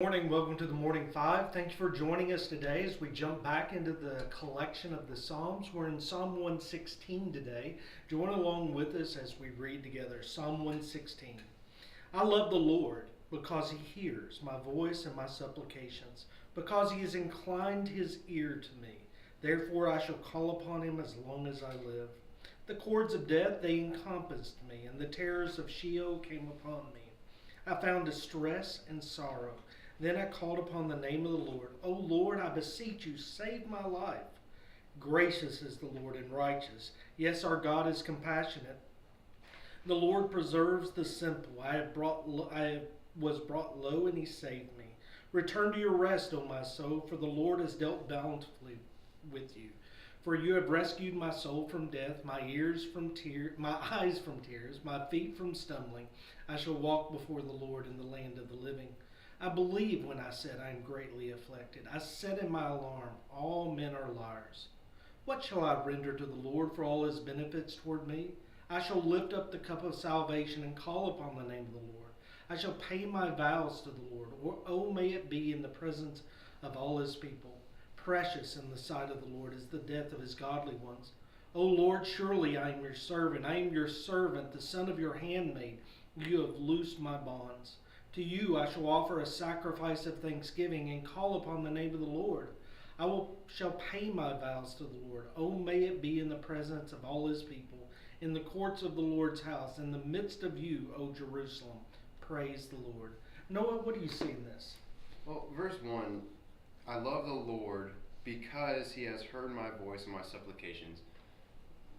Morning, welcome to the Morning Five. Thank you for joining us today as we jump back into the collection of the Psalms. We're in Psalm 116 today. Join along with us as we read together Psalm 116. I love the Lord because he hears my voice and my supplications, because he has inclined his ear to me. Therefore I shall call upon him as long as I live. The cords of death, they encompassed me, and the terrors of Sheol came upon me. I found distress and sorrow. Then I called upon the name of the Lord. O Lord, I beseech you, save my life. Gracious is the Lord and righteous. Yes, our God is compassionate. The Lord preserves the simple. I was brought low, and he saved me. Return to your rest, O my soul, for the Lord has dealt bountifully with you. For you have rescued my soul from death, my eyes from tears, my feet from stumbling. I shall walk before the Lord in the land of the living. I believe when I said I am greatly afflicted. I said in my alarm, all men are liars. What shall I render to the Lord for all his benefits toward me? I shall lift up the cup of salvation and call upon the name of the Lord. I shall pay my vows to the Lord. Oh, may it be in the presence of all his people. Precious in the sight of the Lord is the death of his godly ones. O Lord, surely I am your servant. I am your servant, the son of your handmaid. You have loosed my bonds. To you I shall offer a sacrifice of thanksgiving and call upon the name of the Lord. Shall pay my vows to the Lord. Oh, may it be in the presence of all his people, in the courts of the Lord's house, in the midst of you, O Jerusalem. Praise the Lord. Noah, what do you see in this? Well, verse 1, I love the Lord because he has heard my voice and my supplications.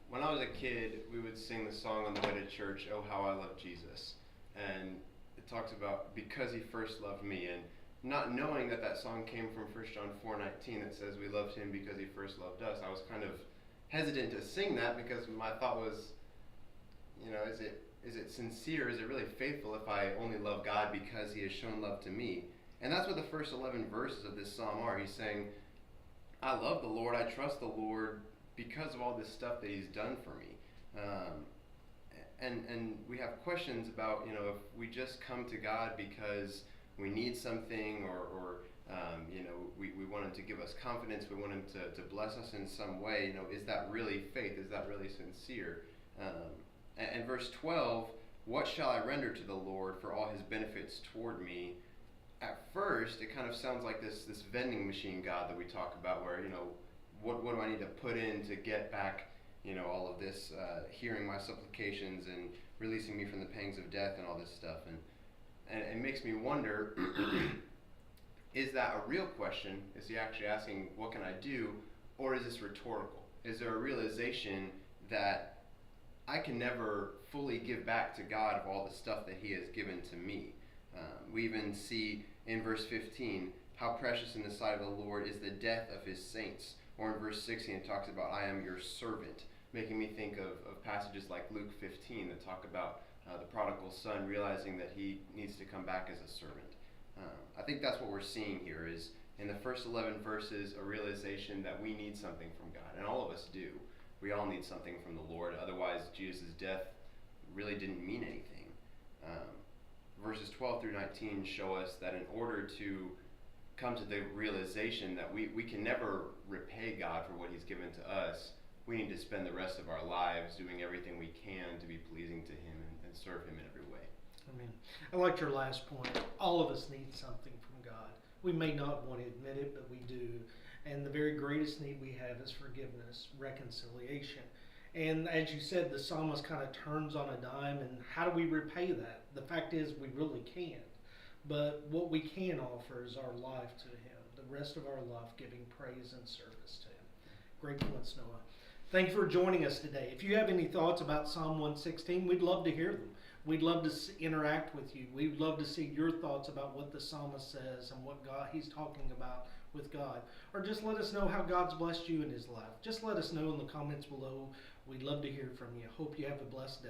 When I was a kid, we would sing the song on the way to church, Oh, How I Love Jesus. And it talks about because he first loved me, and not knowing that song came from 1 John 4:19 that says we loved him because he first loved us. I was kind of hesitant to sing that because my thought was, is it sincere? Is it really faithful if I only love God because he has shown love to me? And that's what the first 11 verses of this psalm are. He's saying, I love the Lord, I trust the Lord because of all this stuff that he's done for me. And we have questions about, if we just come to God because we need something or we want him to give us confidence, we want him to bless us in some way, is that really faith? Is that really sincere? And verse 12, what shall I render to the Lord for all his benefits toward me? At first, it kind of sounds like this vending machine God that we talk about where, what do I need to put in to get back all of this, hearing my supplications and releasing me from the pangs of death and all this stuff. And it makes me wonder, is that a real question? Is he actually asking, what can I do? Or is this rhetorical? Is there a realization that I can never fully give back to God of all the stuff that he has given to me? We even see in verse 15, how precious in the sight of the Lord is the death of his saints. Or in verse 16, it talks about, I am your servant, making me think of passages like Luke 15 that talk about the prodigal son realizing that he needs to come back as a servant. I think that's what we're seeing here is in the first 11 verses, a realization that we need something from God. And all of us do. We all need something from the Lord. Otherwise, Jesus' death really didn't mean anything. Verses 12 through 19 show us that in order to come to the realization that we can never repay God for what he's given to us, we need to spend the rest of our lives doing everything we can to be pleasing to him and serve him in every way. Amen. I liked your last point. All of us need something from God. We may not want to admit it, but we do. And the very greatest need we have is forgiveness, reconciliation. And as you said, the psalmist kind of turns on a dime, and how do we repay that? The fact is, we really can't. But what we can offer is our life to him, the rest of our life giving praise and service to him. Great points, Noah. Thank you for joining us today. If you have any thoughts about Psalm 116, we'd love to hear them. We'd love to interact with you. We'd love to see your thoughts about what the psalmist says and what he's talking about with God. Or just let us know how God's blessed you in his life. Just let us know in the comments below. We'd love to hear from you. Hope you have a blessed day.